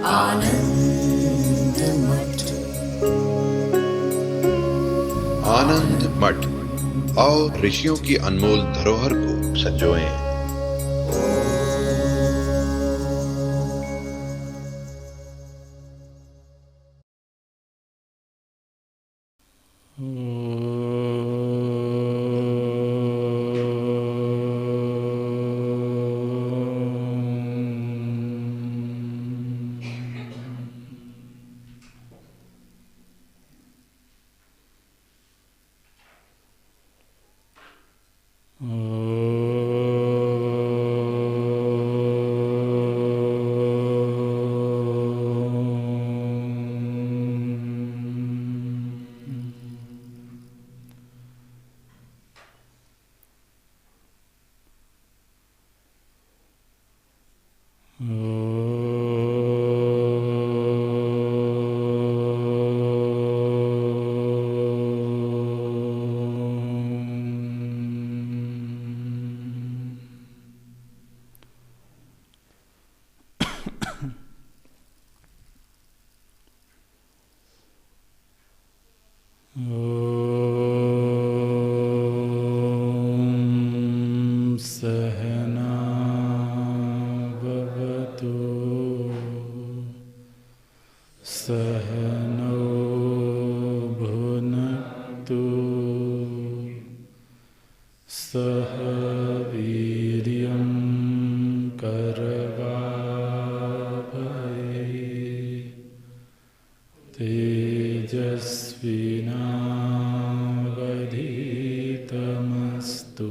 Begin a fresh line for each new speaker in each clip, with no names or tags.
आनंद मठ।
आनंद मठ और ऋषियों की अनमोल धरोहर को संजोएं।
तेजस्विनावधीतमस्तु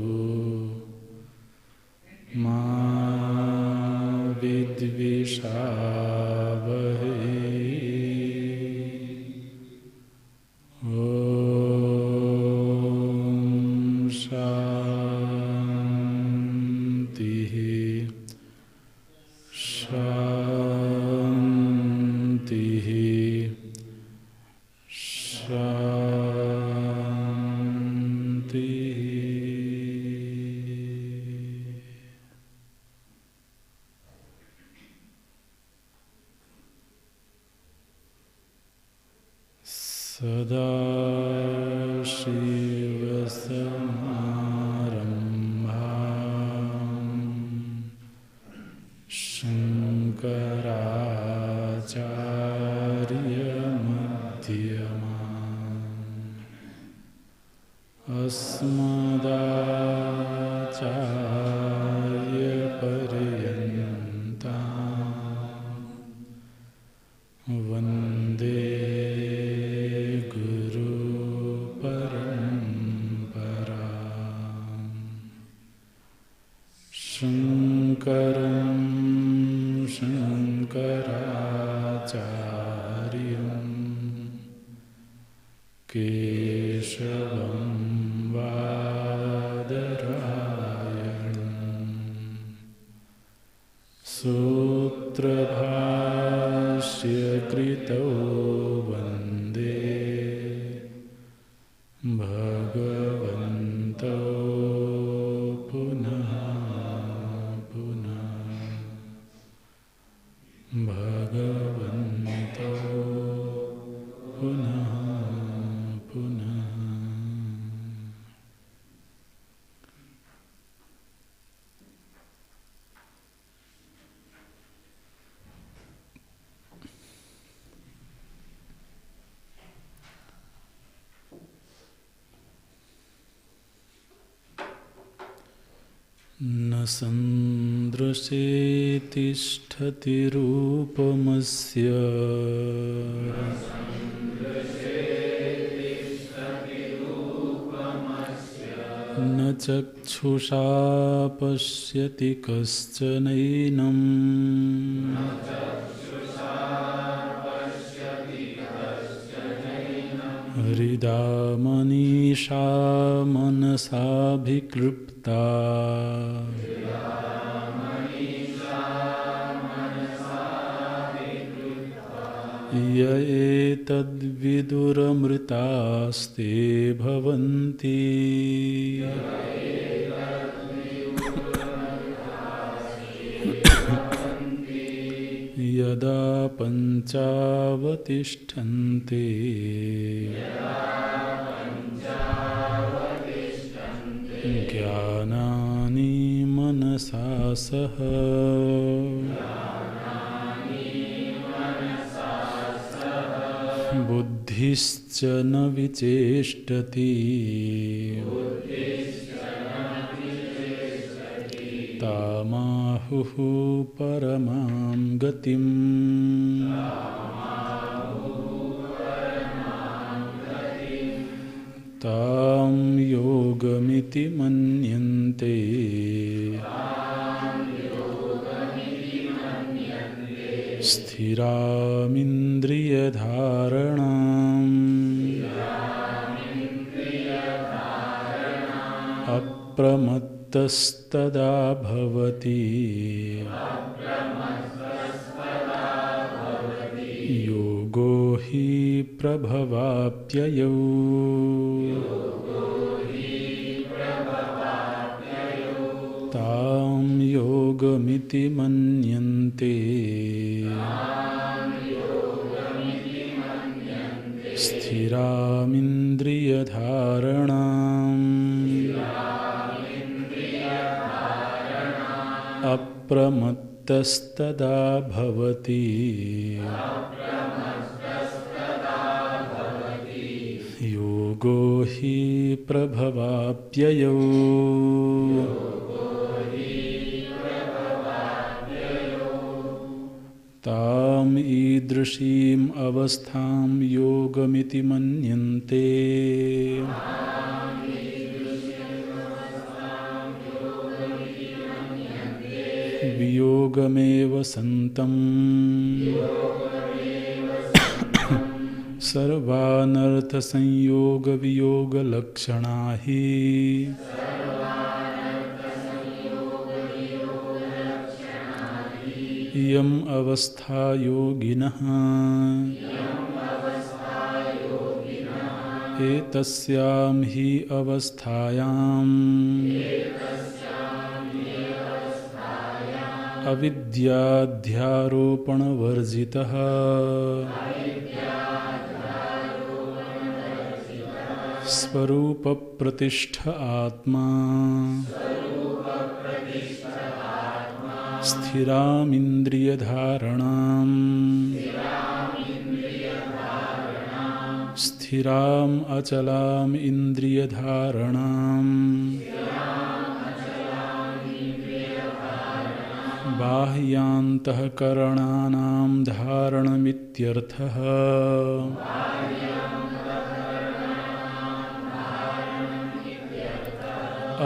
मा विद्विषावहै। ॐ शान्तिः शान्तिः शान्तिः। सदाशिवसमारम्भाम् शङ्कराचार्यमध्यमाम् अस्मदाचार्यपर्यन्ताम् वन्दे शङ्करं शङ्कराचार्यं केशवं बादरायणं सूत्रभाष्यकृतौ वन्दे भगवन्तौ पुनः पुनः भगवन्तौ पुनः पुनः। न सन्दृशे तिष्ठति रूपमस्य न चक्षुषा पश्यति कश्चनैनम् हृदा मनीषा मनसाभिक्लृप्ता य एतद्विदुरमृतास्ते भवन्ति यदा पञ्चावतिष्ठन्ते ज्ञानानि मनसा सह बुद्धिश्च न विचेष्टति तामाहुः परमां गतिम् तां योगमिति मन्यन्ते स्थिरामिन्द्रियधारणाम् अप्रमत्तस्तदा भवति योगो हि प्रभवाप्ययौ तां योगमिति मन्यन्ते स्थिरामिन्द्रियधारणाम् अप्रमत्तस्तदा भवति योगो हि प्रभवाप्ययौ ताम् ईदृशीम् अवस्थां योगमिति मन्यन्ते वियोगमेव सन्तम् सर्वानर्थसंयोगवियोगलक्षणा हि इयम् अवस्था योगिनः एतस्यां हि अवस्थायाम् अविद्याध्यारोपणवर्जितः स्वरूपप्रतिष्ठ आत्मा स्थिरामिन्द्रियधारणाम् स्थिराम् अचलाम् इन्द्रियधारणाम् बाह्यान्तःकरणानां धारणमित्यर्थः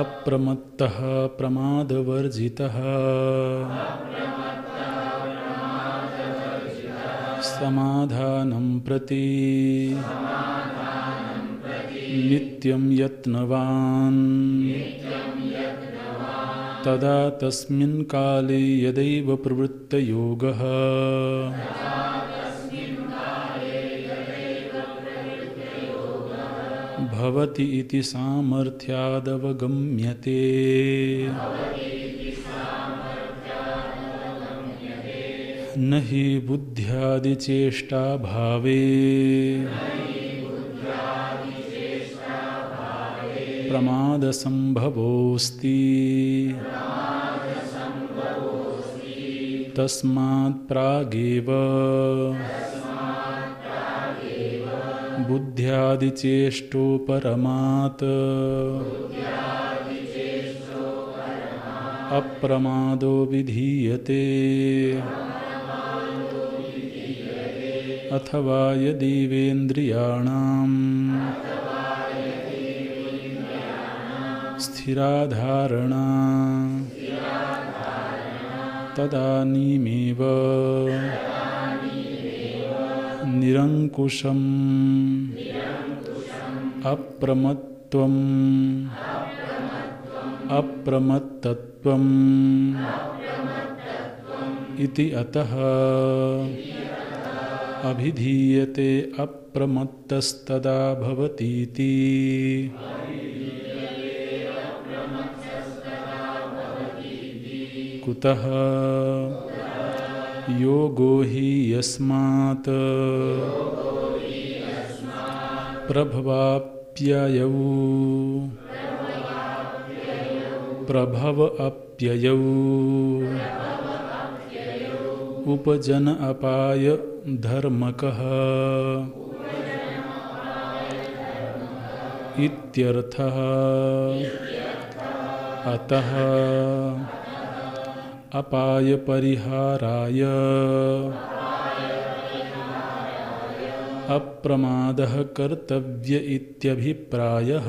अप्रमत्तः प्रमादवर्जितः समाधानं प्रति नित्यं यत्नवान् तदा तस्मिन् काले यदैव प्रवृत्तयोगः भवति इति सामर्थ्यादवगम्यते न हि बुद्ध्यादिचेष्टाभावे प्रमादसम्भवोऽस्ति तस्मात् प्रागेव बुद्ध्यादिचेष्टोपरमात् अप्रमादो विधीयते अथवा यदीवेन्द्रियाणाम् स्थिराधारणा तदानीमेव निरङ्कुशम् अप्रमत्त्वम् अप्रमत्तत्वम् इति अतः अभिधीयते अप्रमत्तस्तदा भवतीति कुतः योगो हि यस्मात् प्रभवाप्ययौ प्रभव अप्ययौ उपजन अपाय धर्मकः इत्यर्थः। अतः अपाय परिहाराय अप्रमादः कर्तव्य इत्यभिप्रायः।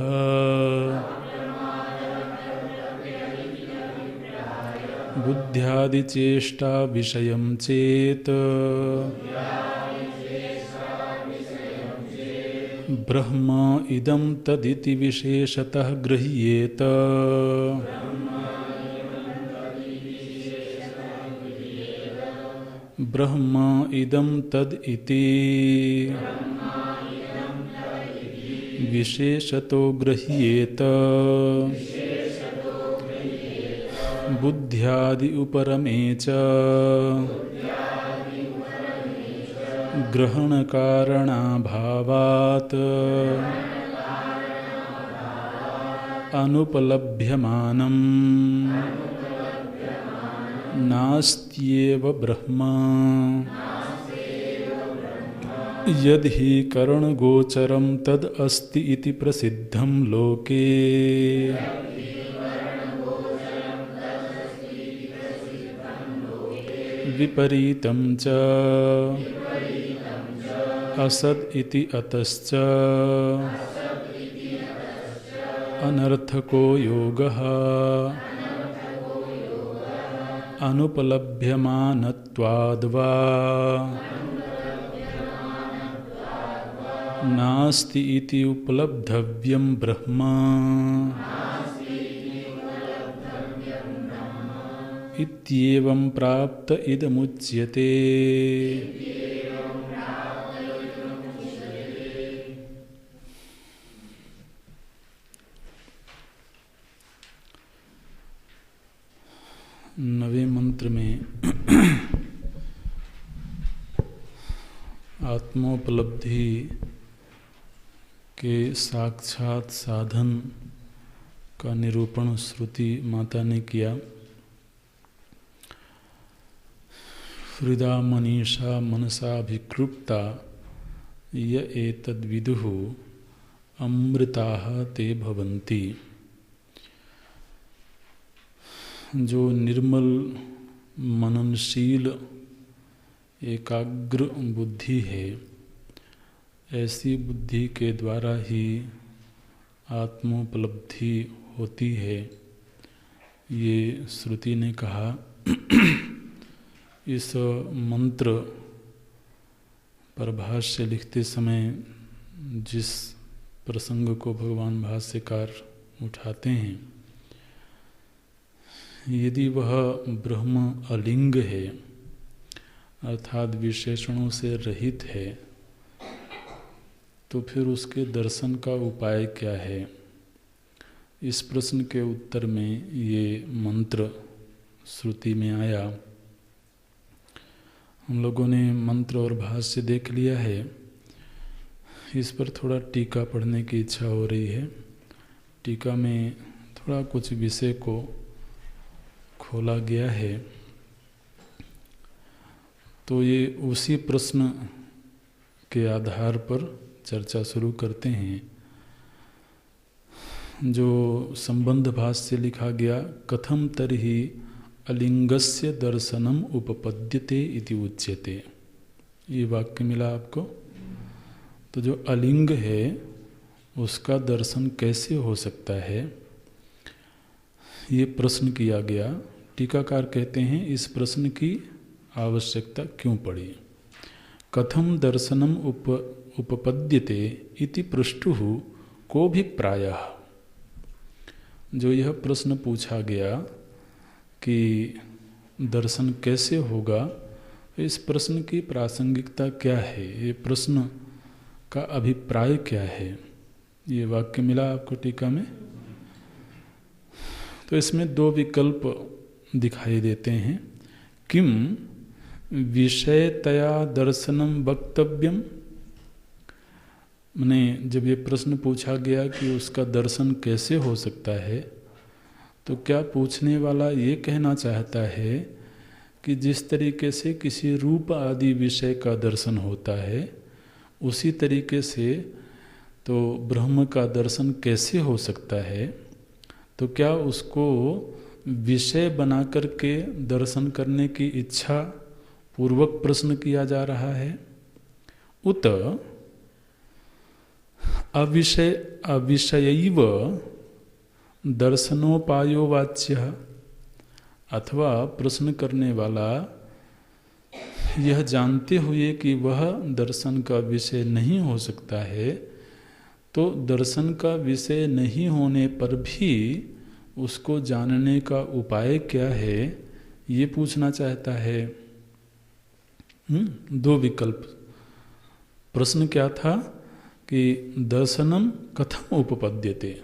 बुद्ध्यादिचेष्टा विषयं चेत् ब्रह्म इदं तदिति विशेषतः गृह्येत। ब्रह्म इदं तद् इति विशेषतो गृह्येत। बुद्ध्यादि उपरमे च ग्रहणकारणाभावात् अनुपलभ्यमानं नास्त्येव ब्रह्म। यद् हि करणगोचरं तद् अस्ति इति प्रसिद्धं लोके विपरीतं च असद् इति अतश्च अनर्थको योगः अनुपलभ्यमानत्वाद्वा नास्ति इति उपलब्धव्यं ब्रह्म। इत्येवं प्राप्त इदमुच्यते। नवे मंत्र में आत्मोपलब्धि के साक्षात साधन का निरूपण श्रुति माता ने किया। हृदा मनीषा मनसाभिकृप्ता य एतद्विदुः अमृताः ते भवन्ति। जो निर्मल मननशील एकाग्र बुद्धि है, ऐसी बुद्धि के द्वारा ही आत्मोपलब्धि होती है, ये श्रुति ने कहा। इस मंत्र पर भाष्य लिखते समय जिस प्रसंग को भगवान भाष्यकार उठाते हैं, यदि वह ब्रह्म अलिंग है अर्थात विशेषणों से रहित है, तो फिर उसके दर्शन का उपाय क्या है? इस प्रश्न के उत्तर में ये मंत्र श्रुति में आया। हम लोगों ने मंत्र और भाष्य देख लिया है। इस पर थोड़ा टीका पढ़ने की इच्छा हो रही है। टीका में थोड़ा कुछ विषय को खोला गया है, तो ये उसी प्रश्न के आधार पर चर्चा शुरू करते हैं। जो संबंध भाष्य लिखा गया, कथम तर्हि अलिंगस्य दर्शनम उपपद्यते इति उच्यते, ये वाक्य मिला आपको। तो जो अलिंग है उसका दर्शन कैसे हो सकता है, ये प्रश्न किया गया। टीकाकार कहते हैं इस प्रश्न की आवश्यकता क्यों पड़ी। कथम दर्शनम उपपद्यते इति पृष्ठुः को भी प्रायः। जो यह प्रश्न पूछा गया कि दर्शन कैसे होगा, इस प्रश्न की प्रासंगिकता क्या है, ये प्रश्न का अभिप्राय क्या है, ये वाक्य मिला आपको टीका में। तो इसमें दो विकल्प दिखाई देते हैं। किम विषयतया दर्शनम वक्तव्यम। मैंने जब ये प्रश्न पूछा गया कि उसका दर्शन कैसे हो सकता है, तो क्या पूछने वाला ये कहना चाहता है कि जिस तरीके से किसी रूप आदि विषय का दर्शन होता है, उसी तरीके से तो ब्रह्म का दर्शन कैसे हो सकता है? तो क्या उसको विषय बना करके दर्शन करने की इच्छा पूर्वक प्रश्न किया जा रहा है? उत अविषयैव दर्शनोपायो वाच्य, अथवा प्रश्न करने वाला यह जानते हुए कि वह दर्शन का विषय नहीं हो सकता है, तो दर्शन का विषय नहीं होने पर भी उसको जानने का उपाय क्या है, ये पूछना चाहता है। दो विकल्प। प्रश्न क्या था कि दर्शनम कथम उपपद्यते,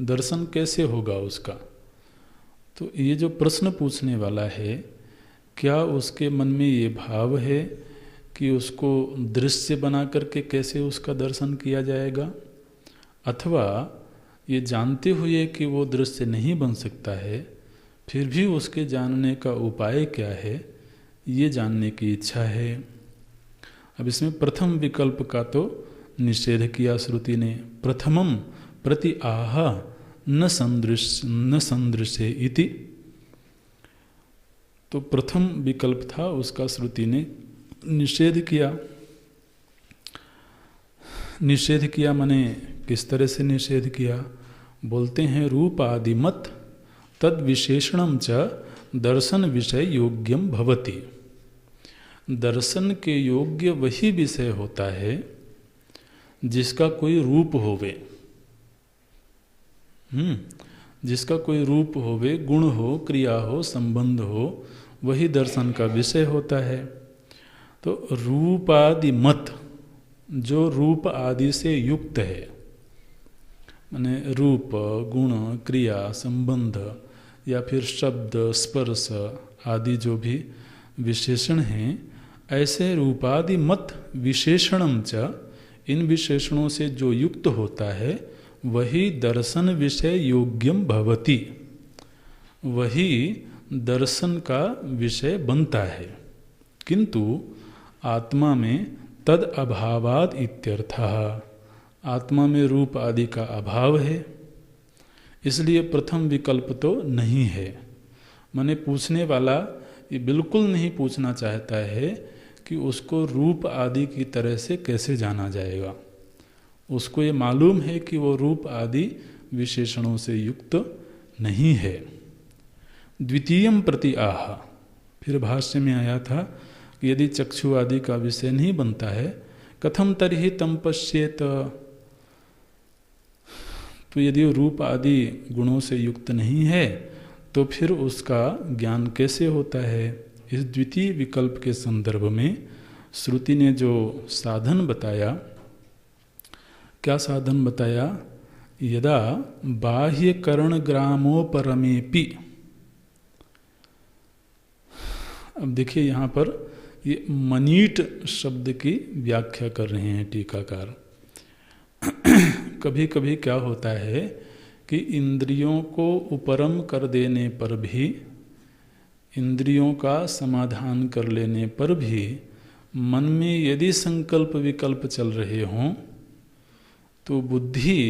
दर्शन कैसे होगा उसका। तो ये जो प्रश्न पूछने वाला है, क्या उसके मन में ये भाव है कि उसको दृश्य बना करके कैसे उसका दर्शन किया जाएगा, अथवा ये जानते हुए कि वो दृश्य नहीं बन सकता है, फिर भी उसके जानने का उपाय क्या है, ये जानने की इच्छा है। अब इसमें प्रथम विकल्प का तो निषेध किया श्रुति ने। प्रथमम प्रति आह न संदृश्य इति। तो प्रथम विकल्प था, उसका श्रुति ने निषेध किया। निषेध किया माने किस तरह से निषेध किया? बोलते हैं रूप आदि मत तद विशेषणम च दर्शन विषय योग्यम भवति। दर्शन के योग्य वही विषय होता है जिसका कोई रूप होवे। जिसका कोई रूप होवे, गुण हो, क्रिया हो, संबंध हो, वही दर्शन का विषय होता है। तो रूप आदि मत, जो रूप आदि से युक्त है, माने रूप, गुण, क्रिया, संबंध या फिर शब्द, स्पर्श आदि जो भी विशेषण हैं, ऐसे रूपादि मत विशेषणम च, इन विशेषणों से जो युक्त होता है वही दर्शन विषय योग्यम भवति, वही दर्शन का विषय बनता है। किंतु आत्मा में तद अभावाद इत्यर्थः, आत्मा में रूप आदि का अभाव है, इसलिए प्रथम विकल्प तो नहीं है। माने पूछने वाला ये बिल्कुल नहीं पूछना चाहता है कि उसको रूप आदि की तरह से कैसे जाना जाएगा। उसको ये मालूम है कि वो रूप आदि विशेषणों से युक्त नहीं है। द्वितीयम प्रति आह, फिर भाष्य में आया था कि यदि चक्षु आदि का विषय नहीं बनता है, कथम तर्हि तम पश्येत, तो यदि रूप आदि गुणों से युक्त नहीं है तो फिर उसका ज्ञान कैसे होता है। इस द्वितीय विकल्प के संदर्भ में श्रुति ने जो साधन बताया, क्या साधन बताया? यदा बाह्य करण ग्रामोपरमेपि। अब देखिए यहाँ पर ये मनीट शब्द की व्याख्या कर रहे हैं टीकाकार। कभी कभी क्या होता है कि इंद्रियों को उपरम कर देने पर भी, इंद्रियों का समाधान कर लेने पर भी मन में यदि संकल्प विकल्प चल रहे हों तो बुद्धि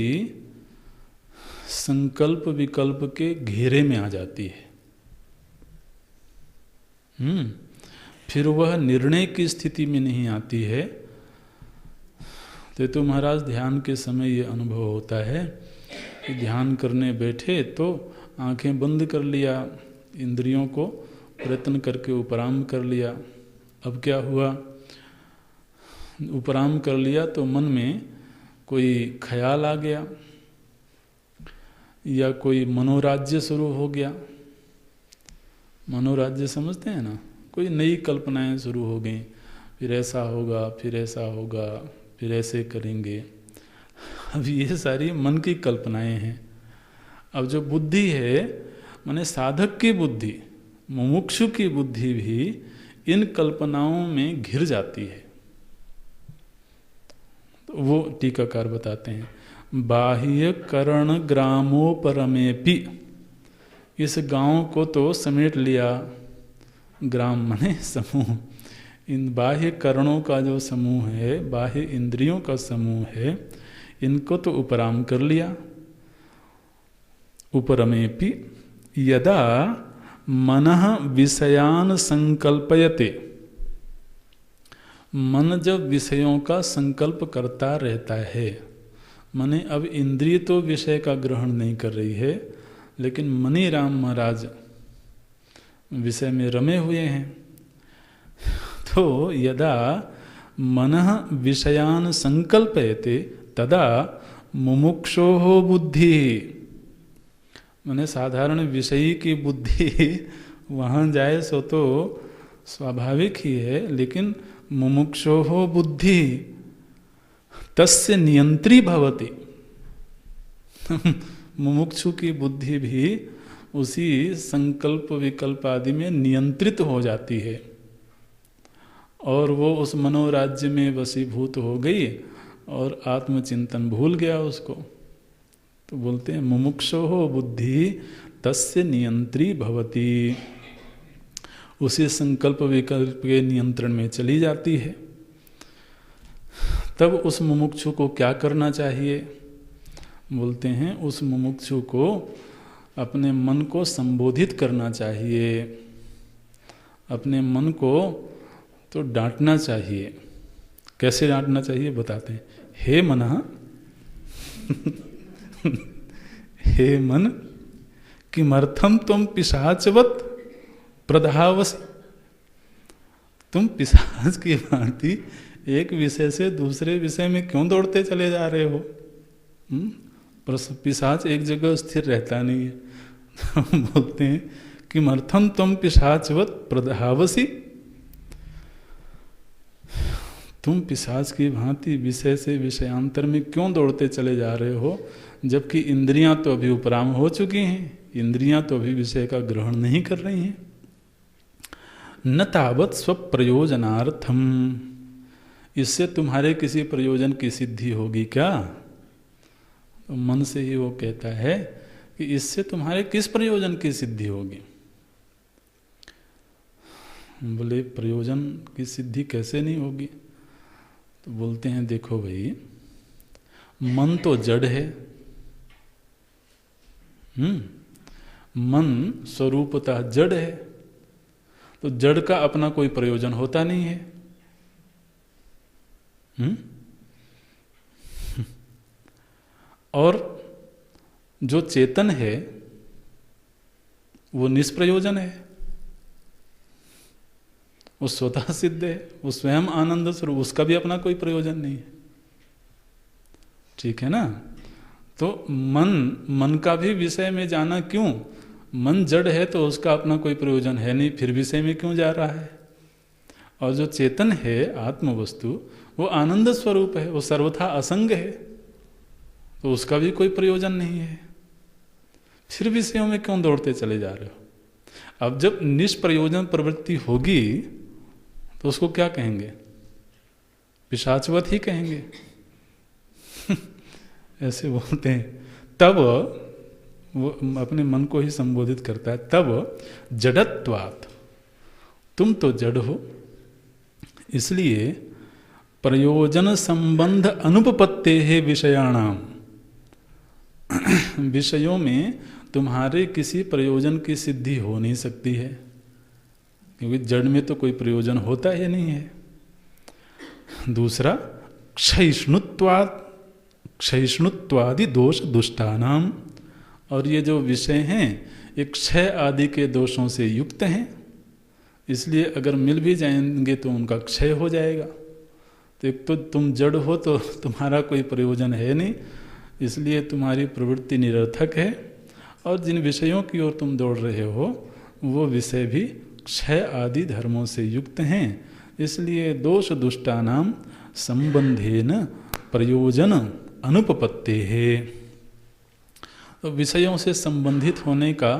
संकल्प विकल्प के घेरे में आ जाती है। फिर वह निर्णय की स्थिति में नहीं आती है। तो महाराज ध्यान के समय ये अनुभव होता है कि ध्यान करने बैठे तो आंखें बंद कर लिया, इंद्रियों को प्रयत्न करके उपराम कर लिया। अब क्या हुआ? उपराम कर लिया तो मन में कोई ख्याल आ गया या कोई मनोराज्य शुरू हो गया। मनोराज्य समझते हैं ना? कोई नई कल्पनाएं शुरू हो गई, फिर ऐसा होगा, फिर ऐसा होगा, फिर ऐसे करेंगे। अब ये सारी मन की कल्पनाएं हैं। अब जो बुद्धि है, माने साधक की बुद्धि, मुमुक्षु की बुद्धि भी इन कल्पनाओं में घिर जाती है। तो वो टीकाकार बताते हैं, बाह्य करण ग्रामोपरमेपि, इस गांव को तो समेट लिया, ग्राम माने समूह, इन बाह्य करणों का जो समूह है, बाह्य इंद्रियों का समूह है, इनको तो उपराम कर लिया। उपरमेपि यदा मनः विषयान संकल्पयते, मन जब विषयों का संकल्प करता रहता है, माने अब इंद्रिय तो विषय का ग्रहण नहीं कर रही है, लेकिन मनी राम महाराज विषय में रमे हुए हैं। तो यदा मनः विषयान संकल्पयते तदा मुमुक्षोः बुद्धि, माने साधारण विषयी की बुद्धि वहाँ जाए सो तो स्वाभाविक ही है, लेकिन मुमुक्षोः बुद्धि तस्य नियंत्री भवति। मुमुक्षु की बुद्धि भी उसी संकल्प विकल्प आदि में नियंत्रित हो जाती है और वो उस मनोराज्य में वशीभूत हो गई और आत्मचिंतन भूल गया उसको। तो बोलते हैं मुमुक्षोः बुद्धि तस्य नियंत्री भवति, उसी संकल्प विकल्प के नियंत्रण में चली जाती है। तब उस मुमुक्षु को क्या करना चाहिए? बोलते हैं उस मुमुक्षु को अपने मन को संबोधित करना चाहिए, अपने मन को तो डांटना चाहिए। कैसे डांटना चाहिए बताते हैं, हे मनः हे मन किमर्थम तुम पिशाचवत प्रधावसि, तुम पिशाच की भांति एक विषय से दूसरे विषय में क्यों दौड़ते चले जा रहे हो? पिशाच एक जगह स्थिर रहता नहीं है। तो बोलते हैं किमर्थम तुम पिशाचवत प्रधावसि, तुम पिशाच की भांति विषय से विषयांतर में क्यों दौड़ते चले जा रहे हो, जबकि इंद्रियां तो अभी उपराम हो चुकी हैं, इंद्रियां तो अभी विषय का ग्रहण नहीं कर रही हैं। न तावत स्वप्रयोजनार्थम, इससे तुम्हारे किसी प्रयोजन की सिद्धि होगी क्या? तो मन से ही वो कहता है कि इससे तुम्हारे किस प्रयोजन की सिद्धि होगी? बोले प्रयोजन की सिद्धि कैसे नहीं होगी? तो बोलते हैं देखो भाई, मन तो जड़ है, मन स्वरूपतः जड़ है, तो जड़ का अपना कोई प्रयोजन होता नहीं है। और जो चेतन है वो निष्प्रयोजन है, वो स्वतः सिद्ध है, वो स्वयं आनंद स्वरूप, उसका भी अपना कोई प्रयोजन नहीं है। ठीक है ना? तो मन का भी विषय में जाना क्यों? मन जड़ है तो उसका अपना कोई प्रयोजन है नहीं, फिर विषय में क्यों जा रहा है? और जो चेतन है आत्म वस्तु, वो आनंद स्वरूप है, वो सर्वथा असंग है, तो उसका भी कोई प्रयोजन नहीं है, फिर विषयों में क्यों दौड़ते चले जा रहे हो? अब जब निष्प्रयोजन प्रवृत्ति होगी तो उसको क्या कहेंगे? पिशाचवत ही कहेंगे। ऐसे बोलते हैं। तब वो अपने मन को ही संबोधित करता है, तब जड़त्वात्, तुम तो जड़ हो, इसलिए प्रयोजन संबंध अनुपपत्ते है विषयाणाम, विषयों में तुम्हारे किसी प्रयोजन की सिद्धि हो नहीं सकती है, क्योंकि जड़ में तो कोई प्रयोजन होता ही नहीं है। दूसरा क्षयिष्णुत्वादि दोष दुष्टानाम, और ये जो विषय हैं ये क्षय आदि के दोषों से युक्त हैं, इसलिए अगर मिल भी जाएंगे तो उनका क्षय हो जाएगा। तो एक तो तुम जड़ हो तो तुम्हारा कोई प्रयोजन है नहीं, इसलिए तुम्हारी प्रवृत्ति निरर्थक है, और जिन विषयों की ओर तुम दौड़ रहे हो वो विषय भी क्षय आदि धर्मों से युक्त हैं, इसलिए दोष दुष्टानाम संबंधेन प्रयोजन अनुपपत्ते है। तो विषयों से संबंधित होने का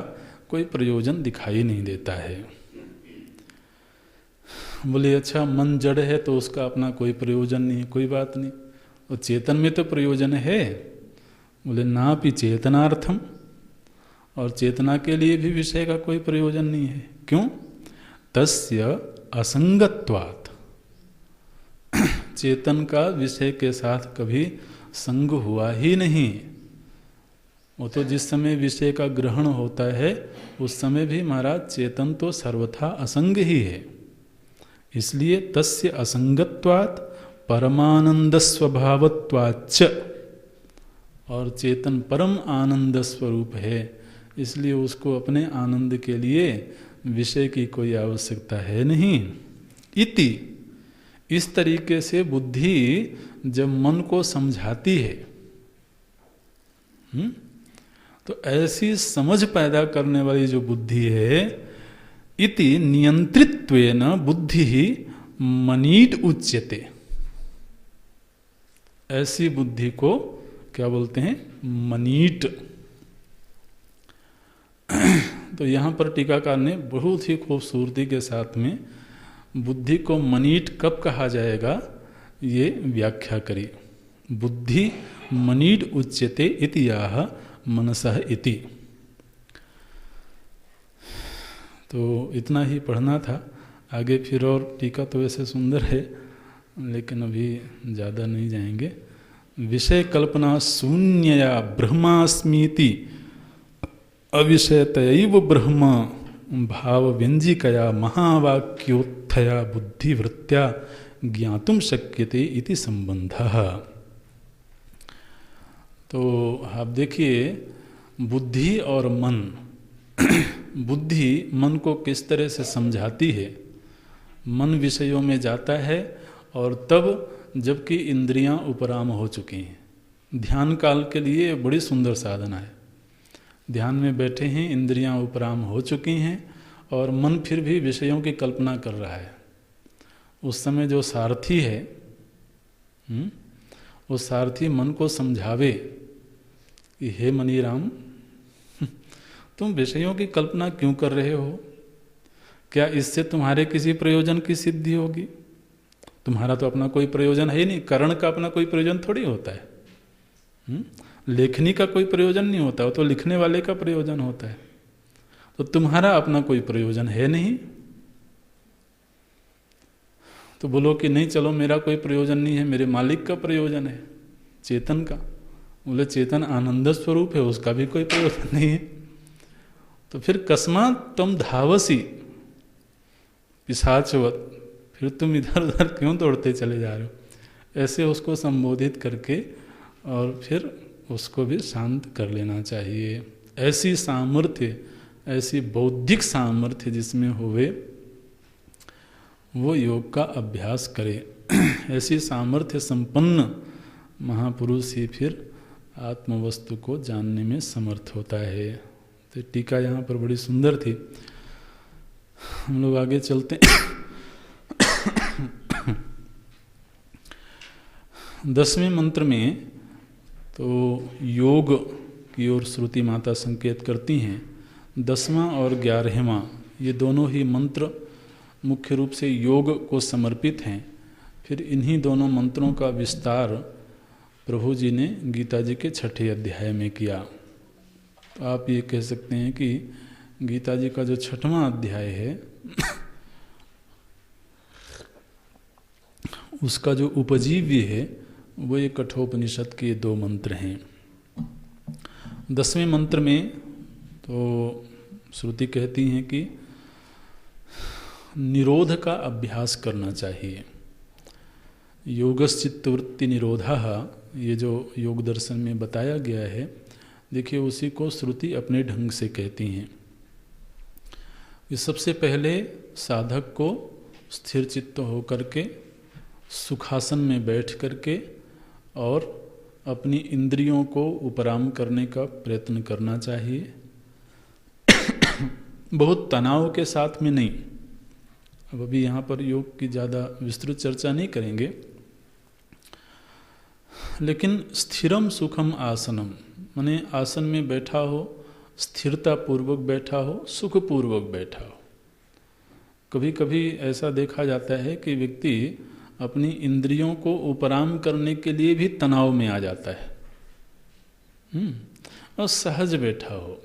कोई प्रयोजन दिखाई नहीं देता है। बोले अच्छा मन जड़ है तो उसका अपना कोई प्रयोजन नहीं है, कोई बात नहीं, और चेतन में तो प्रयोजन है। बोले नापि चेतनार्थम, और चेतना के लिए भी विषय का कोई प्रयोजन नहीं है। क्यों? तस्य असंगत्वात्, चेतन का विषय के साथ कभी संग हुआ ही नहीं। वो तो जिस समय विषय का ग्रहण होता है उस समय भी महाराज चेतन तो सर्वथा असंग ही है। इसलिए तस्य असंगत्वात् परमानंद स्वभावत्वाच्च, और चेतन परम आनंद स्वरूप है, इसलिए उसको अपने आनंद के लिए विषय की कोई आवश्यकता है नहीं। इति, इस तरीके से बुद्धि जब मन को समझाती है, तो ऐसी समझ पैदा करने वाली जो बुद्धि है, इति नियंत्रित्वेन बुद्धि मनीट उच्यते, ऐसी बुद्धि को क्या बोलते हैं? मनीट। तो यहाँ पर टीकाकार ने बहुत ही खूबसूरती के साथ में बुद्धि को मनीट कब कहा जाएगा ये व्याख्या करी। बुद्धि मनीट उच्यते इति याह मनसः इति। तो इतना ही पढ़ना था, आगे फिर और टीका तो वैसे सुंदर है लेकिन अभी ज़्यादा नहीं जाएंगे। विषय कल्पना शून्यया ब्रह्मास्मीति अविषयतयैव ब्रह्म भाव व्यंजिकया महावाक्योत्थया बुद्धिवृत्त्या ज्ञातुम शक्यते इति संबंधः। तो आप देखिए बुद्धि और मन बुद्धि मन को किस तरह से समझाती है। मन विषयों में जाता है और तब जबकि इंद्रियां उपराम हो चुकी हैं। ध्यान काल के लिए बड़ी सुंदर साधना है। ध्यान में बैठे हैं, इंद्रियां उपराम हो चुकी हैं और मन फिर भी विषयों की कल्पना कर रहा है। उस समय जो सारथी है वो सारथी मन को समझावे कि हे मनीराम तुम विषयों की कल्पना क्यों कर रहे हो? क्या इससे तुम्हारे किसी प्रयोजन की सिद्धि होगी? तुम्हारा तो अपना कोई प्रयोजन है ही नहीं। करण का अपना कोई प्रयोजन थोड़ी होता है। लेखनी का कोई प्रयोजन नहीं होता, वो तो लिखने वाले का प्रयोजन होता है। तो तुम्हारा अपना कोई प्रयोजन है नहीं। तो बोलो कि नहीं चलो मेरा कोई प्रयोजन नहीं है, मेरे मालिक का प्रयोजन है, चेतन का। बोले चेतन आनंद स्वरूप है, उसका भी कोई प्रयोजन नहीं है। तो फिर कस्मात तुम धावसी पिशाचवत, फिर तुम इधर उधर क्यों दौड़ते चले जा रहे हो? ऐसे उसको संबोधित करके और फिर उसको भी शांत कर लेना चाहिए। ऐसी सामर्थ्य, ऐसी बौद्धिक सामर्थ्य जिसमें होवे वो योग का अभ्यास करे। ऐसी सामर्थ्य संपन्न महापुरुष ही फिर आत्मवस्तु को जानने में समर्थ होता है। तो टीका यहाँ पर बड़ी सुंदर थी। हम लोग आगे चलते हैं। 10वें मंत्र में तो योग की ओर श्रुति माता संकेत करती हैं। 10वां और 11वां ये दोनों ही मंत्र मुख्य रूप से योग को समर्पित हैं। फिर इन्हीं दोनों मंत्रों का विस्तार प्रभु जी ने गीता जी के 6ठे अध्याय में किया। तो आप ये कह सकते हैं कि गीता जी का जो 6वां अध्याय है उसका जो उपजीव्य है वो ये कठोपनिषद के 2 मंत्र हैं। 10वें मंत्र में तो श्रुति कहती हैं कि निरोध का अभ्यास करना चाहिए। योगश्चित्तवृत्ति निरोधः, ये जो योग दर्शन में बताया गया है, देखिए उसी को श्रुति अपने ढंग से कहती हैं। ये सबसे पहले साधक को स्थिर चित्त होकर के सुखासन में बैठ करके और अपनी इंद्रियों को उपराम करने का प्रयत्न करना चाहिए। बहुत तनाव के साथ में नहीं। अब अभी यहाँ पर योग की ज़्यादा विस्तृत चर्चा नहीं करेंगे, लेकिन स्थिरम सुखम आसनम, माने आसन में बैठा हो, स्थिरता पूर्वक बैठा हो, सुख पूर्वक बैठा हो। कभी कभी ऐसा देखा जाता है कि व्यक्ति अपनी इंद्रियों को उपराम करने के लिए भी तनाव में आ जाता है, और सहज बैठा हो,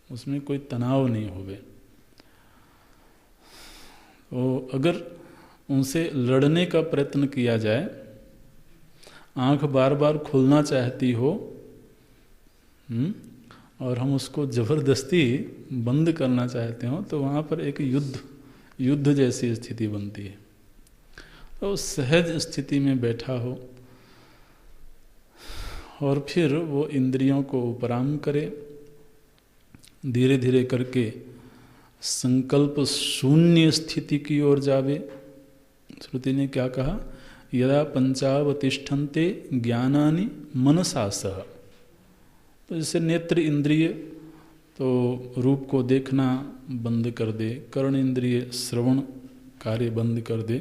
उसमें कोई तनाव नहीं होवे। तो अगर उनसे लड़ने का प्रयत्न किया जाए, आंख बार बार खुलना चाहती हो, और हम उसको जबरदस्ती बंद करना चाहते हो, तो वहाँ पर एक युद्ध जैसी स्थिति बनती है। तो सहज स्थिति में बैठा हो और फिर वो इंद्रियों को उपराम करे, धीरे धीरे करके संकल्प शून्य स्थिति की ओर जावे। श्रुति ने क्या कहा? यदा पंचावतिष्ठन्ते ज्ञानानि मनसा सह। तो जैसे नेत्र इंद्रिय तो रूप को देखना बंद कर दे, कर्ण इंद्रिय श्रवण कार्य बंद कर दे,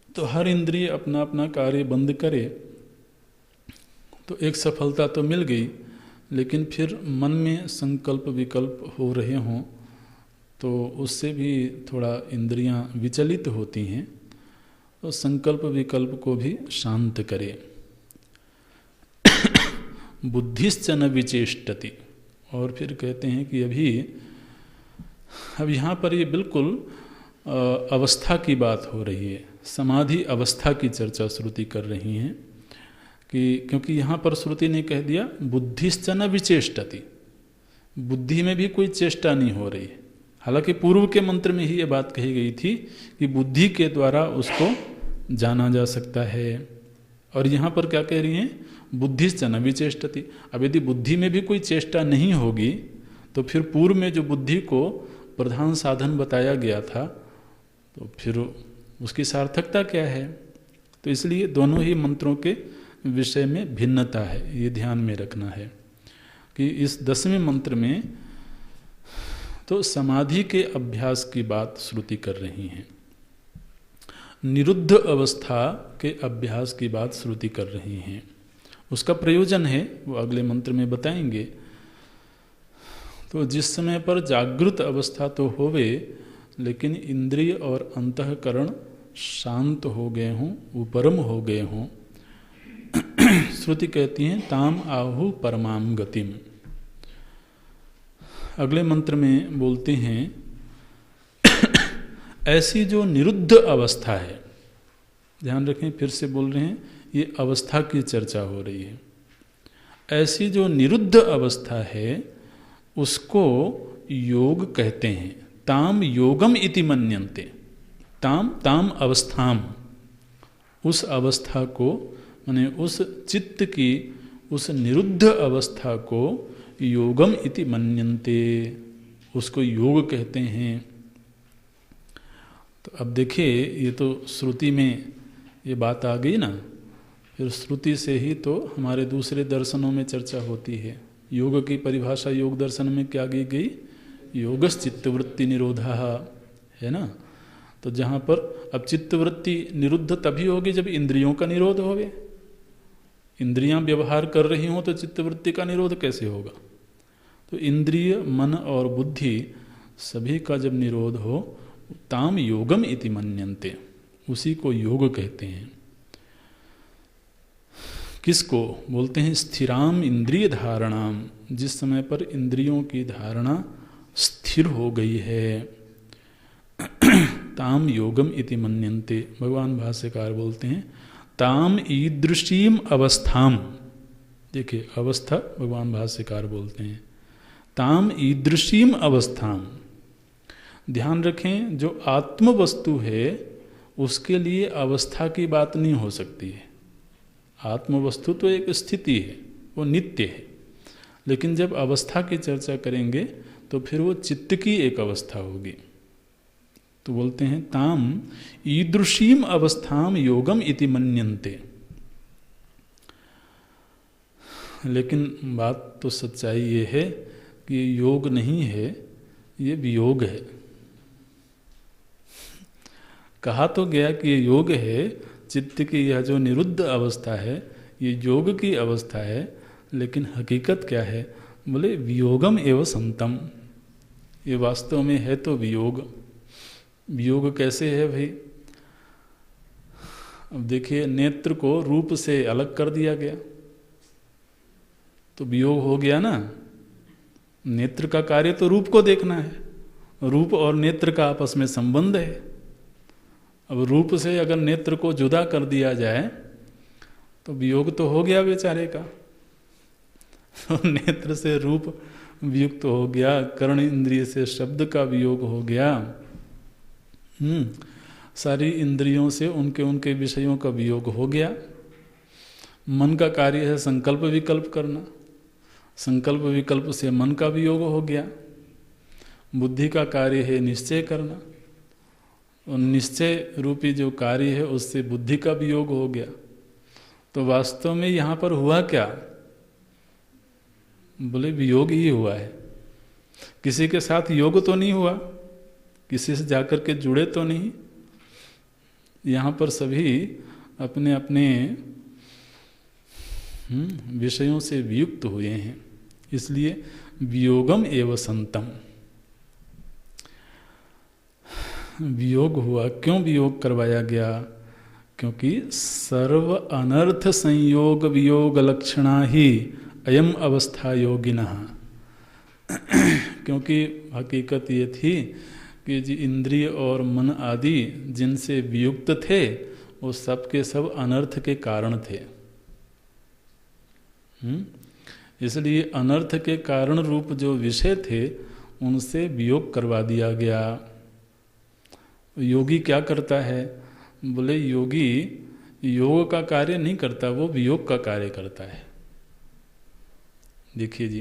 तो हर इंद्रिय अपना अपना कार्य बंद करे, तो एक सफलता तो मिल गई। लेकिन फिर मन में संकल्प विकल्प हो रहे हों तो उससे भी थोड़ा इंद्रियां विचलित होती हैं, तो संकल्प विकल्प को भी शांत करे। बुद्धिश्च न विचेष्टति। और फिर कहते हैं कि अब यहाँ पर ये बिल्कुल अवस्था की बात हो रही है, समाधि अवस्था की चर्चा श्रुति कर रही हैं कि क्योंकि यहाँ पर श्रुति ने कह दिया बुद्धिश्च न विचेष्टति, बुद्धि में भी कोई चेष्टा नहीं हो रही है। हालांकि पूर्व के मंत्र में ही ये बात कही गई थी कि बुद्धि के द्वारा उसको जाना जा सकता है, और यहाँ पर क्या कह रही हैं? बुद्धिश्च न विचेष्टति। अब यदि बुद्धि में भी कोई चेष्टा नहीं होगी तो फिर पूर्व में जो बुद्धि को प्रधान साधन बताया गया था तो फिर उसकी सार्थकता क्या है? तो इसलिए दोनों ही मंत्रों के विषय में भिन्नता है, ये ध्यान में रखना है कि इस 10वें मंत्र में तो समाधि के अभ्यास की बात श्रुति कर रही हैं, निरुद्ध अवस्था के अभ्यास की बात श्रुति कर रही हैं। उसका प्रयोजन है वो अगले मंत्र में बताएंगे। तो जिस समय पर जागृत अवस्था तो होवे, लेकिन इंद्रिय और अंतःकरण शांत हो गए हों, उपरम हो गए हों, श्रुति कहती हैं ताम आहु परमाम गतिम। अगले मंत्र में बोलते हैं ऐसी जो निरुद्ध अवस्था है, ध्यान रखें फिर से बोल रहे हैं, ये अवस्था की चर्चा हो रही है। ऐसी जो निरुद्ध अवस्था है उसको योग कहते हैं। ताम योगम इति मन्यन्ते। ताम अवस्थाम, उस अवस्था को माने उस चित्त की उस निरुद्ध अवस्था को योगम इति मन्यन्ते, उसको योग कहते हैं। तो अब देखिए ये तो श्रुति में ये बात आ गई ना, फिर श्रुति से ही तो हमारे दूसरे दर्शनों में चर्चा होती है। योग की परिभाषा योग दर्शन में क्या की गई? योगस चित्तवृत्ति निरोधा है ना। तो जहाँ पर अब चित्तवृत्ति निरुद्ध तभी होगी जब इंद्रियों का निरोध होवे। इंद्रियां व्यवहार कर रही हों तो चित्तवृत्ति का निरोध कैसे होगा? तो इंद्रिय, मन और बुद्धि सभी का जब निरोध हो, ताम योगम इति मन्यन्ते, उसी को योग कहते हैं। किसको बोलते हैं? स्थिराम इंद्रिय धारणाम, जिस समय पर इंद्रियों की धारणा स्थिर हो गई है। ताम योगम इति मन्यन्ते, भगवान भाष्यकार बोलते हैं ताम ईदृशीम अवस्थाम। देखिए अवस्था भगवान भाष्यकार बोलते हैं ताम ईदृशीम अवस्थाम। ध्यान रखें जो आत्म वस्तु है उसके लिए अवस्था की बात नहीं हो सकती है। आत्म वस्तु तो एक स्थिति है, वो नित्य है, लेकिन जब अवस्था की चर्चा करेंगे तो फिर वो चित्त की एक अवस्था होगी। तो बोलते हैं ताम ईदृशीम अवस्थाम योगम इति मन्यन्ते। लेकिन बात तो सच्चाई ये है कि योग नहीं है, ये वियोग है। कहा तो गया कि ये योग है, चित्त की यह जो निरुद्ध अवस्था है ये योग की अवस्था है, लेकिन हकीकत क्या है? बोले वियोगम एवं संतम, ये वास्तव में है तो वियोग। वियोग कैसे है भाई? अब देखिए, नेत्र को रूप से अलग कर दिया गया तो वियोग हो गया ना। नेत्र का कार्य तो रूप को देखना है, रूप और नेत्र का आपस में संबंध है। अब रूप से अगर नेत्र को जुदा कर दिया जाए तो वियोग तो हो गया बेचारे का। तो नेत्र से रूप वियुक्त हो गया, कर्ण इंद्रिय से शब्द का वियोग हो गया, सारी इंद्रियों से उनके उनके विषयों का वियोग हो गया। मन का कार्य है संकल्प विकल्प करना, संकल्प विकल्प से मन का वियोग हो गया। बुद्धि का कार्य है निश्चय करना, और निश्चय रूपी जो कार्य है उससे बुद्धि का वियोग हो गया। तो वास्तव में यहाँ पर हुआ क्या? बोले वियोग ही हुआ है। किसी के साथ योग तो नहीं हुआ, किसी से जाकर के जुड़े तो नहीं। यहाँ पर सभी अपने अपने विषयों से वियुक्त हुए हैं, इसलिए वियोगम एव संतम। वियोग हुआ, क्यों वियोग करवाया गया? क्योंकि सर्व अनर्थ संयोग वियोग लक्षणा ही अयम अवस्था योगिनः। क्योंकि हकीकत ये थी कि जी इंद्रिय और मन आदि जिनसे वियुक्त थे वो सब के सब अनर्थ के कारण थे। इसलिए अनर्थ के कारण रूप जो विषय थे उनसे वियोग करवा दिया गया। योगी क्या करता है? बोले योगी योग का कार्य नहीं करता, वो वियोग का कार्य करता है। देखिए जी,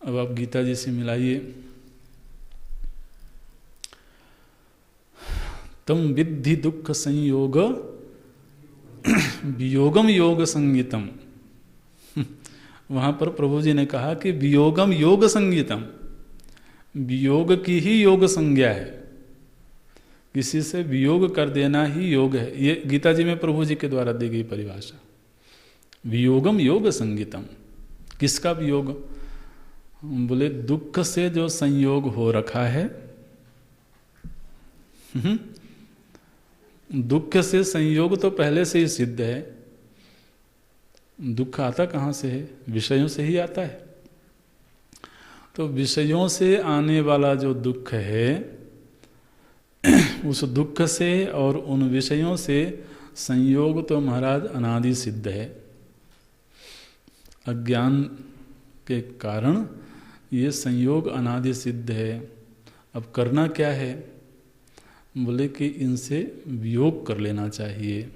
अब आप गीता जी से मिलाइए। तम विद्धि दुख संयोग वियोगम योग संगीतम। वहां पर प्रभु जी ने कहा कि वियोगम योग संगीतम, वियोग की ही योग संज्ञा है, किसी से वियोग कर देना ही योग है। ये गीता जी में प्रभु जी के द्वारा दी गई परिभाषा। वियोगम योग संगीतम, किसका वियोग? बोले दुख से जो संयोग हो रखा है। दुख से संयोग तो पहले से ही सिद्ध है। दुख आता कहाँ से है? विषयों से ही आता है। तो विषयों से आने वाला जो दुख है, उस दुख से और उन विषयों से संयोग तो महाराज अनादि सिद्ध है। अज्ञान के कारण ये संयोग अनादि सिद्ध है। अब करना क्या है? बोले कि इनसे वियोग कर लेना चाहिए।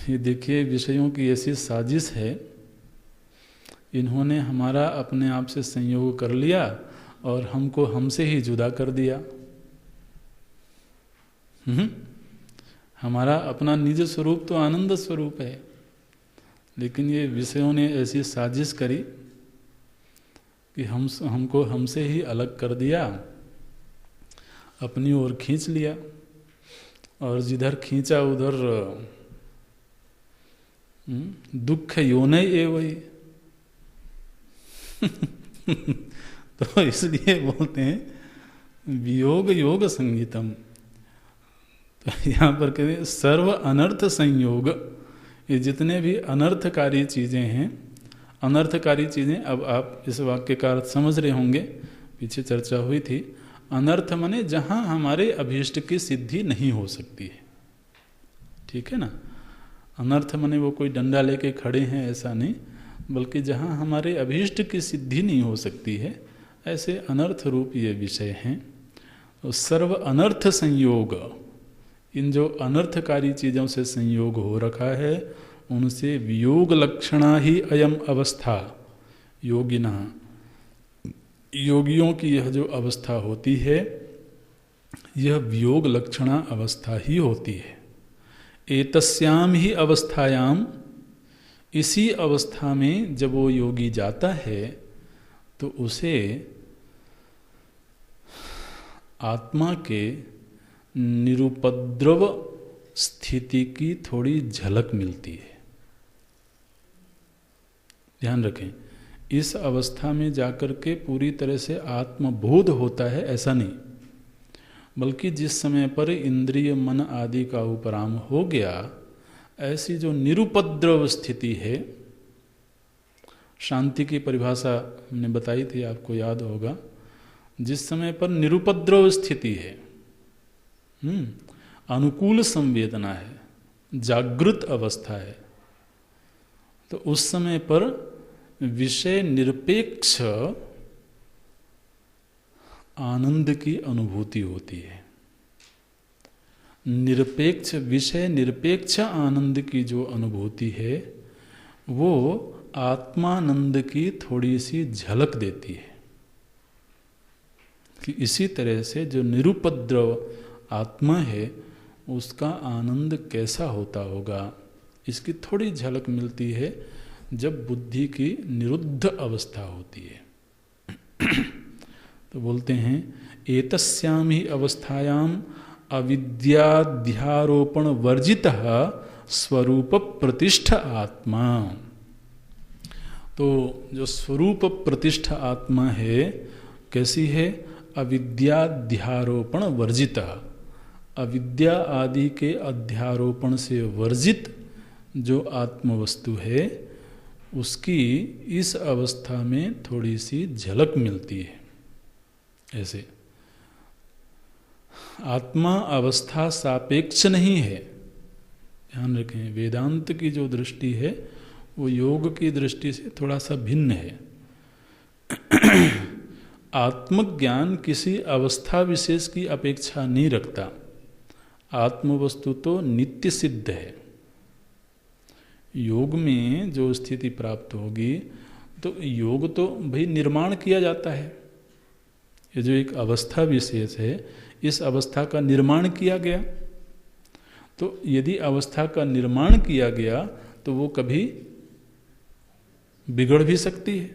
ये देखिए, विषयों की ऐसी साजिश है, इन्होंने हमारा अपने आप से संयोग कर लिया और हमको हमसे ही जुदा कर दिया। हमारा अपना निज स्वरूप तो आनंद स्वरूप है, लेकिन ये विषयों ने ऐसी साजिश करी कि हमको हमसे ही अलग कर दिया, अपनी ओर खींच लिया, और जिधर खींचा उधर दुख योनय एवं। तो इसलिए बोलते हैं वियोग योग संगीतम। तो यहाँ पर कहते हैं सर्व अनर्थ संयोग। ये जितने भी अनर्थकारी चीज़ें हैं, अनर्थकारी चीज़ें, अब आप इस वाक्य का अर्थ समझ रहे होंगे, पीछे चर्चा हुई थी। अनर्थ माने जहाँ हमारे अभीष्ट की सिद्धि नहीं हो सकती है, ठीक है ना। अनर्थ माने वो कोई डंडा लेके खड़े हैं ऐसा नहीं, बल्कि जहाँ हमारे अभीष्ट की सिद्धि नहीं हो सकती है, ऐसे अनर्थ रूप ये विषय हैं। तो सर्व अनर्थ संयोग, इन जो अनर्थकारी चीज़ों से संयोग हो रखा है उनसे वियोग लक्षणा ही अयम अवस्था योगिना। योगियों की यह जो अवस्था होती है, यह वियोग लक्षणा अवस्था ही होती है। एतस्याम ही अवस्थायाम, इसी अवस्था में जब वो योगी जाता है तो उसे आत्मा के निरुपद्रव स्थिति की थोड़ी झलक मिलती है। ध्यान रखें, इस अवस्था में जाकर के पूरी तरह से आत्मबोध होता है ऐसा नहीं। बल्कि जिस समय पर इंद्रिय मन आदि का उपराम हो गया, ऐसी जो निरुपद्रव स्थिति है, शांति की परिभाषा हमने बताई थी, आपको याद होगा, जिस समय पर निरुपद्रव स्थिति है, अनुकूल संवेदना है, जागृत अवस्था है, तो उस समय पर विषय निरपेक्ष आनंद की अनुभूति होती है। निरपेक्ष विषय निरपेक्ष आनंद की जो अनुभूति है वो आत्मानंद की थोड़ी सी झलक देती है कि इसी तरह से जो निरुपद्रव आत्मा है उसका आनंद कैसा होता होगा, इसकी थोड़ी झलक मिलती है जब बुद्धि की निरुद्ध अवस्था होती है। तो बोलते हैं एतस्याम ही अवस्थायाम अविद्याध्यारोपण वर्जितः स्वरूप प्रतिष्ठ आत्मा। तो जो स्वरूप प्रतिष्ठ आत्मा है कैसी है? अविद्याध्यारोपण वर्जितः, अविद्या आदि के अध्यारोपण से वर्जित जो आत्मवस्तु है उसकी इस अवस्था में थोड़ी सी झलक मिलती है। ऐसे आत्मा अवस्था सापेक्ष नहीं है, ध्यान रखें। वेदांत की जो दृष्टि है वो योग की दृष्टि से थोड़ा सा भिन्न है। आत्मज्ञान किसी अवस्था विशेष की अपेक्षा नहीं रखता। आत्मवस्तु तो नित्य सिद्ध है। योग में जो स्थिति प्राप्त होगी तो योग तो भाई निर्माण किया जाता है। ये जो एक अवस्था विशेष है, इस अवस्था का निर्माण किया गया। तो यदि अवस्था का निर्माण किया गया तो वो कभी बिगड़ भी सकती है।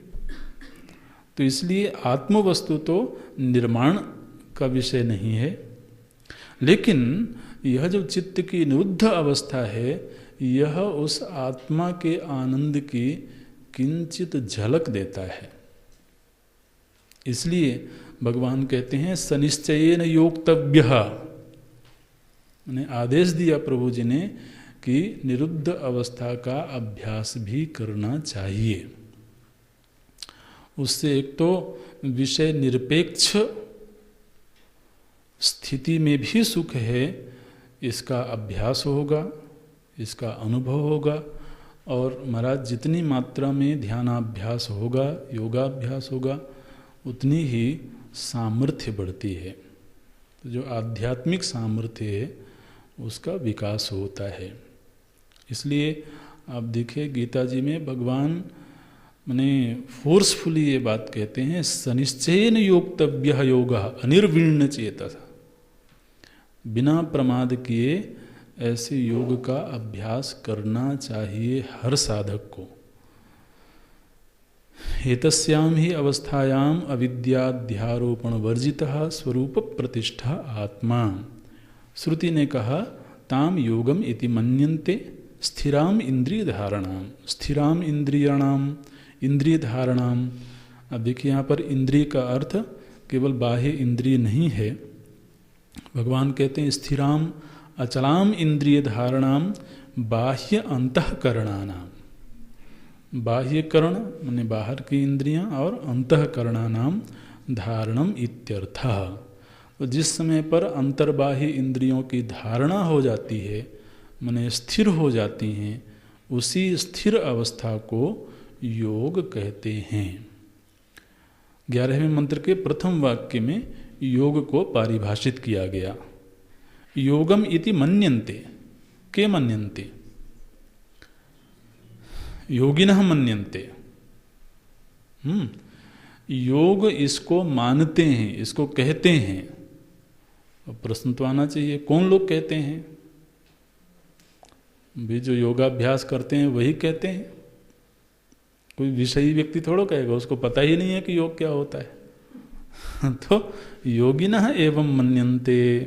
तो इसलिए आत्मवस्तु तो निर्माण का विषय नहीं है, लेकिन यह जो चित्त की निरुद्ध अवस्था है यह उस आत्मा के आनंद की किंचित झलक देता है। इसलिए भगवान कहते हैं सनिश्चयेन योक्तव्यः, मैंने आदेश दिया प्रभु जी ने कि निरुद्ध अवस्था का अभ्यास भी करना चाहिए। उससे एक तो विषय निरपेक्ष स्थिति में भी सुख है, इसका अभ्यास होगा, इसका अनुभव होगा, और महाराज जितनी मात्रा में ध्यानाभ्यास होगा, योगाभ्यास होगा, उतनी ही सामर्थ्य बढ़ती है। तो जो आध्यात्मिक सामर्थ्य है उसका विकास होता है। इसलिए आप देखिए गीता जी में भगवान माने फोर्सफुली ये बात कहते हैं सनिश्चयेन योक्तव्यः योगः अनिर्विण्ण चेतसा, बिना प्रमाद किए ऐसे योग का अभ्यास करना चाहिए हर साधक को। एतस्याम ही अवस्थायाम अविद्याध्यारोपण वर्जितः स्वरूप प्रतिष्ठा आत्मा। श्रुति ने कहा ताम योगम इति मन्यन्ते स्थिराम इंद्रिय धारणाम, स्थिराम इंद्रियाणाम, इंद्रिय धारणाम। अब देखिए यहाँ पर इंद्रिय का अर्थ केवल बाह्य इंद्रिय नहीं है। भगवान कहते हैं स्थिराम अचलाम इंद्रिय धारणाम बाह्य अंतःकरणानाम। बाह्य करण माने बाहर की इंद्रियां और अंतःकरणानाम धारणम इत्यर्थः। तो जिस समय पर अंतर्बाह्य इंद्रियों की धारणा हो जाती है माने स्थिर हो जाती हैं, उसी स्थिर अवस्था को योग कहते हैं। 11वें मंत्र के प्रथम वाक्य में योग को परिभाषित किया गया। योगम इति मन्यन्ते, के मन्यन्ते? योगिनः मन्यन्ते। योग इसको मानते हैं, इसको कहते हैं। प्रश्न तो आना चाहिए कौन लोग कहते हैं? भी जो योगाभ्यास करते हैं वही कहते हैं। कोई विषयी व्यक्ति थोड़ा कहेगा, उसको पता ही नहीं है कि योग क्या होता है। तो योगिनः एवं मन्यन्ते,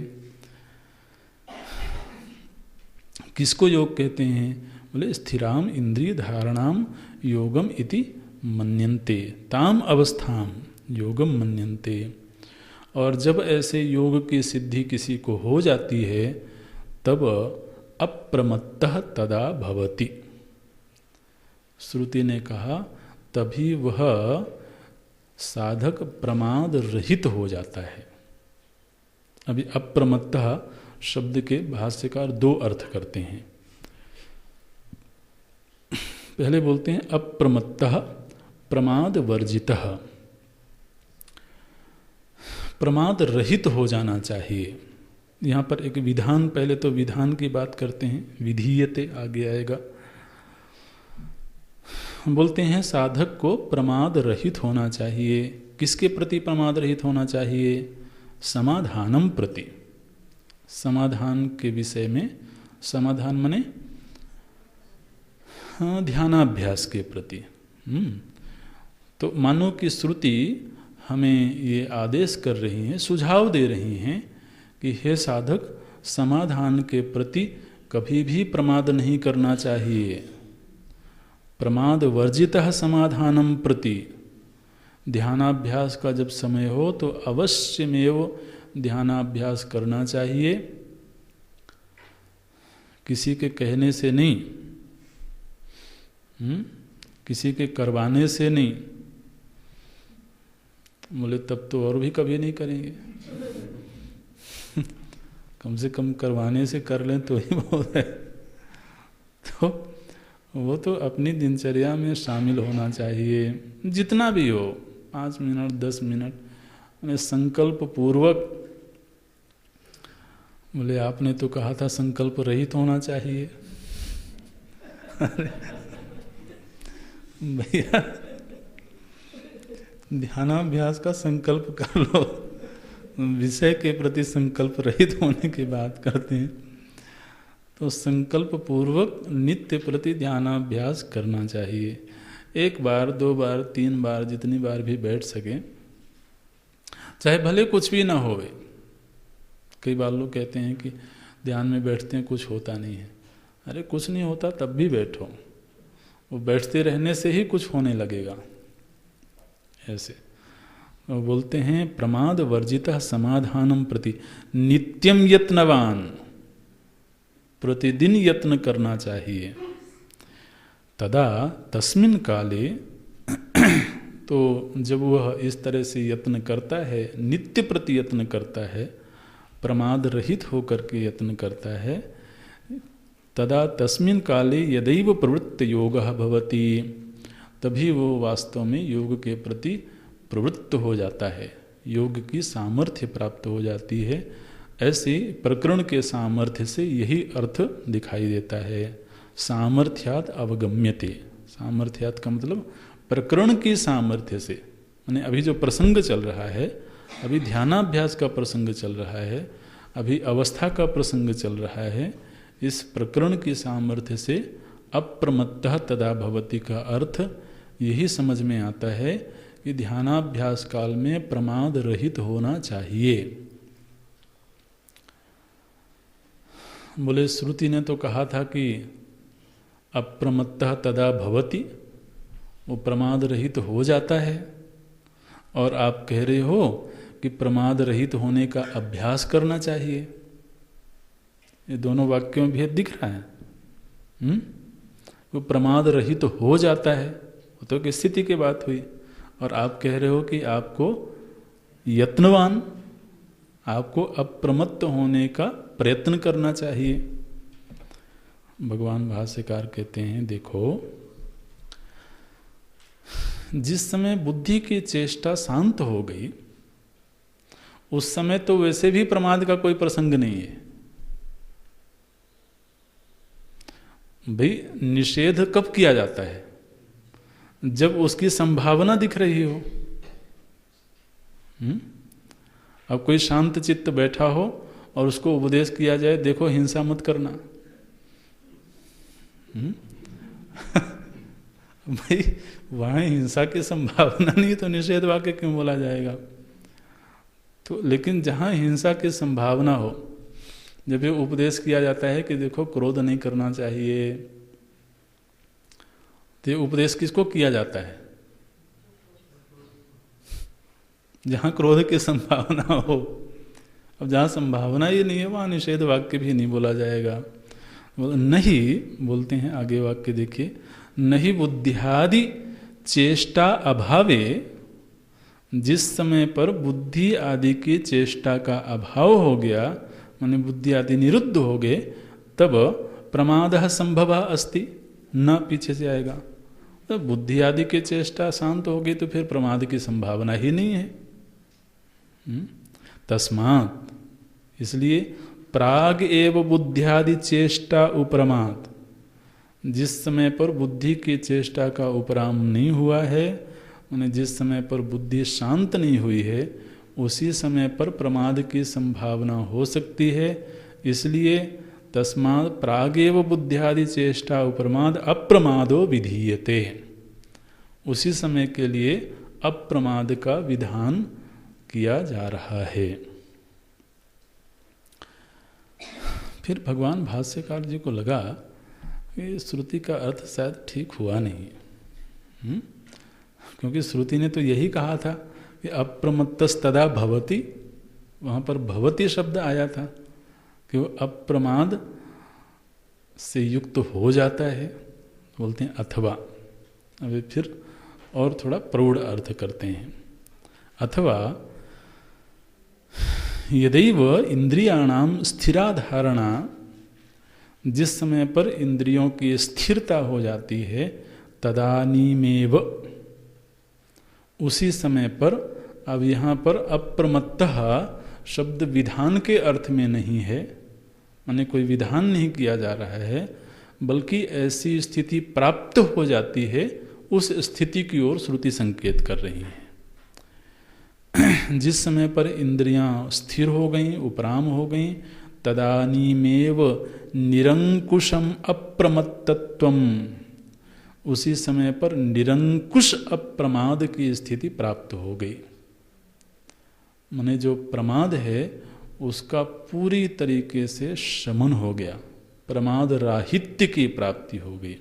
किसको योग कहते हैं? बोले स्थिराम इंद्रिय धारणाम योगम इति मन्यन्ते, ताम अवस्थाम योगम मन्यन्ते। और जब ऐसे योग की सिद्धि किसी को हो जाती है तब अप्रमत्तः तदा भवति। श्रुति ने कहा तभी वह साधक प्रमाद रहित हो जाता है। अभी अप्रमत्तः शब्द के भाष्यकार दो अर्थ करते हैं। पहले बोलते हैं अप्रमत्तः प्रमाद वर्जितः, प्रमाद रहित हो जाना चाहिए। यहाँ पर एक विधान, पहले तो विधान की बात करते हैं, विधीयते आगे आएगा। बोलते हैं साधक को प्रमाद रहित होना चाहिए। किसके प्रति प्रमाद रहित होना चाहिए? समाधानम प्रति, समाधान के विषय में। समाधान माने ध्यानाभ्यास के प्रति। तो मानो कि श्रुति हमें ये आदेश कर रही है, सुझाव दे रही हैं कि हे साधक, समाधान के प्रति कभी भी प्रमाद नहीं करना चाहिए। प्रमाद वर्जितः समाधानम प्रति, ध्यानाभ्यास का जब समय हो तो अवश्यमेव ध्यानाभ्यास करना चाहिए, किसी के कहने से नहीं, किसी के करवाने से नहीं। बोले तब तो और भी कभी नहीं करेंगे। कम से कम करवाने से कर लें तो ही बहुत है। तो वो तो अपनी दिनचर्या में शामिल होना चाहिए, जितना भी हो, 5 मिनट 10 मिनट में संकल्प पूर्वक। बोले आपने तो कहा था संकल्प रहित होना चाहिए। भैया ध्यानाभ्यास का संकल्प कर लो, विषय के प्रति संकल्प रहित होने की बात करते हैं। तो संकल्प पूर्वक नित्य प्रति ध्यानाभ्यास करना चाहिए। 1 बार 2 बार 3 बार जितनी बार भी बैठ सके, चाहे भले कुछ भी ना होवे। कई बार लोग कहते हैं कि ध्यान में बैठते हैं कुछ होता नहीं है। अरे कुछ नहीं होता तब भी बैठो, वो बैठते रहने से ही कुछ होने लगेगा। ऐसे वो बोलते हैं प्रमाद वर्जितः समाधानम प्रति नित्यम यत्नवान, प्रतिदिन यत्न करना चाहिए। तदा तस्मिन् काले, तो जब वह इस तरह से यत्न करता है, नित्य प्रति यत्न करता है, प्रमाद रहित होकर के यत्न करता है, तदा तस्मिन् काले यदैव प्रवृत्त योगः भवति, तभी वो वास्तव में योग के प्रति प्रवृत्त हो जाता है, योग की सामर्थ्य प्राप्त हो जाती है। ऐसे प्रकरण के सामर्थ्य से यही अर्थ दिखाई देता है। सामर्थ्यात् अवगम्यते, सामर्थ्यात् का मतलब प्रकरण की सामर्थ्य से, माने अभी जो प्रसंग चल रहा है, अभी ध्यानाभ्यास का प्रसंग चल रहा है, अभी अवस्था का प्रसंग चल रहा है, इस प्रकरण की सामर्थ्य से अप्रमत्तः तदा भवति का अर्थ यही समझ में आता है कि ध्यानाभ्यास काल में प्रमाद रहित होना चाहिए। बोले श्रुति ने तो कहा था कि अप्रमत्तः तदा भवति, वो प्रमाद रहित हो जाता है, और आप कह रहे हो कि प्रमाद रहित होने का अभ्यास करना चाहिए। ये दोनों वाक्यों में भेद दिख रहा है। वो प्रमाद रहित हो जाता है, वो तो किस स्थिति की बात हुई, और आप कह रहे हो कि आपको यत्नवान, आपको अप्रमत्त होने का प्रयत्न करना चाहिए। भगवान भाष्यकार कहते हैं, देखो जिस समय बुद्धि की चेष्टा शांत हो गई, उस समय तो वैसे भी प्रमाद का कोई प्रसंग नहीं है। भाई निषेध कब किया जाता है? जब उसकी संभावना दिख रही हो। अब कोई शांत चित्त बैठा हो और उसको उपदेश किया जाए, देखो हिंसा मत करना, भाई वहां हिंसा की संभावना नहीं तो निषेध वाक्य क्यों बोला जाएगा? तो लेकिन जहां हिंसा की संभावना हो, जब ये उपदेश किया जाता है कि देखो क्रोध नहीं करना चाहिए, तो ये उपदेश किसको किया जाता है? जहाँ क्रोध की संभावना हो। अब जहाँ संभावना ही नहीं है वहाँ निषेध वाक्य भी नहीं बोला जाएगा। नहीं बोलते हैं आगे वाक्य देखिए, नहीं बुद्धियादि चेष्टा अभावे, जिस समय पर बुद्धि आदि की चेष्टा का अभाव हो गया, माने बुद्धि आदि निरुद्ध हो गए, तब प्रमादः संभवः अस्ति, न पीछे से आएगा। तो बुद्धि आदि की चेष्टा शांत हो गई तो फिर प्रमाद की संभावना ही नहीं है। तस्मात्, इसलिए प्राग एव बुद्ध्यादि चेष्टा उपरमात्, जिस समय पर बुद्धि की चेष्टा का उपराम नहीं हुआ है, उन्हें जिस समय पर बुद्धि शांत नहीं हुई है, उसी समय पर प्रमाद की संभावना हो सकती है। इसलिए तस्मात् प्रागेव बुद्ध्यादि चेष्टा उपरमाद अप्रमादो विधीयते, उसी समय के लिए अप्रमाद का विधान किया जा रहा है। फिर भगवान भाष्यकार जी को लगा कि श्रुति का अर्थ शायद ठीक हुआ नहीं, क्योंकि श्रुति ने तो यही कहा था कि अप्रमत्तस्तदा भवति, वहाँ पर भवति शब्द आया था कि वो अप्रमाद से युक्त हो जाता है, बोलते हैं अथवा। अब फिर और थोड़ा प्रौढ़ अर्थ करते हैं, अथवा यदैव इंद्रियाणाम स्थिराधारणा, जिस समय पर इंद्रियों की स्थिरता हो जाती है, तदानीमेव, उसी समय पर। अब यहाँ पर अप्रमत्तः शब्द विधान के अर्थ में नहीं है, माने कोई विधान नहीं किया जा रहा है, बल्कि ऐसी स्थिति प्राप्त हो जाती है, उस स्थिति की ओर श्रुति संकेत कर रही है। जिस समय पर इंद्रियां स्थिर हो गईं, उपराम हो गईं, तदानीमेव निरंकुशम अप्रमत्तत्वम, उसी समय पर निरंकुश अप्रमाद की स्थिति प्राप्त हो गई। माने जो प्रमाद है उसका पूरी तरीके से शमन हो गया, प्रमाद राहित्य की प्राप्ति हो गई।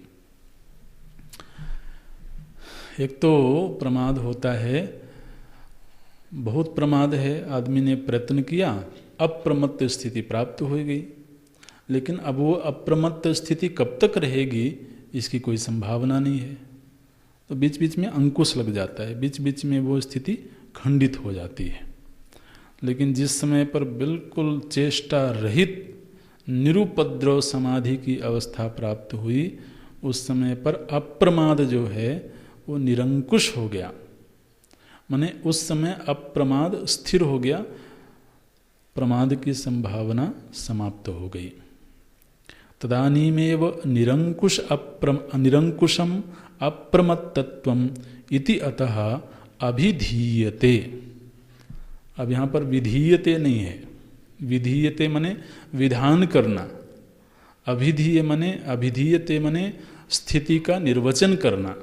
एक तो प्रमाद होता है, बहुत प्रमाद है, आदमी ने प्रयत्न किया, अप्रमत्त स्थिति प्राप्त हो गई, लेकिन अब वो अप्रमत्त स्थिति कब तक रहेगी इसकी कोई संभावना नहीं है। तो बीच बीच में अंकुश लग जाता है, बीच बीच में वो स्थिति खंडित हो जाती है। लेकिन जिस समय पर बिल्कुल चेष्टा रहित निरुपद्रव समाधि की अवस्था प्राप्त हुई, उस समय पर अप्रमाद जो है वो निरंकुश हो गया, माने उस समय अप्रमाद स्थिर हो गया, प्रमाद की संभावना समाप्त हो गई। तदानीमेव निरंकुशम अप्रमत्तत्वम इति अतः अभिधीयते। अब यहाँ पर विधीयते नहीं है, विधीयते माने विधान करना, अभिधीयते माने स्थिति का निर्वचन करना।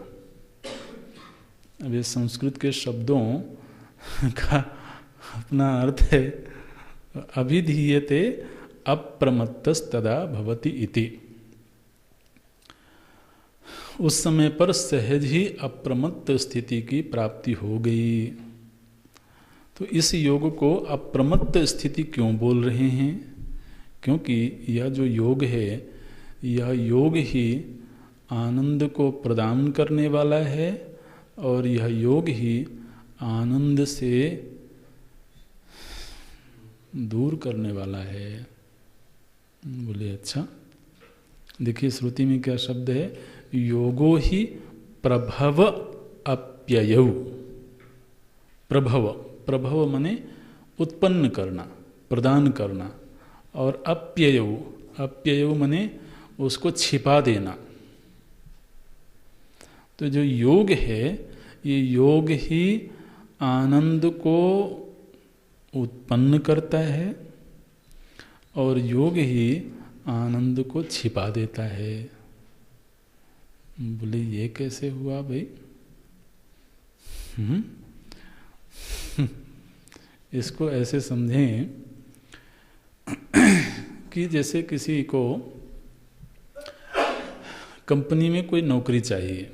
अब ये संस्कृत के शब्दों का अपना अर्थ है। अभिधीयते अप्रमत्तस्तदा भवति इति, उस समय पर सहज ही अप्रमत्त स्थिति की प्राप्ति हो गई। तो इस योग को अप्रमत्त स्थिति क्यों बोल रहे हैं? क्योंकि यह जो योग है, यह योग ही आनंद को प्रदान करने वाला है, और यह योग ही आनंद से दूर करने वाला है। बोले अच्छा, देखिए श्रुति में क्या शब्द है, योगो ही प्रभव अप्ययौ। प्रभव माने उत्पन्न करना, प्रदान करना, और अप्ययौ माने उसको छिपा देना। तो जो योग है, ये योग ही आनंद को उत्पन्न करता है, और योग ही आनंद को छिपा देता है। बोले ये कैसे हुआ भाई? इसको ऐसे समझें कि जैसे किसी को कंपनी में कोई नौकरी चाहिए,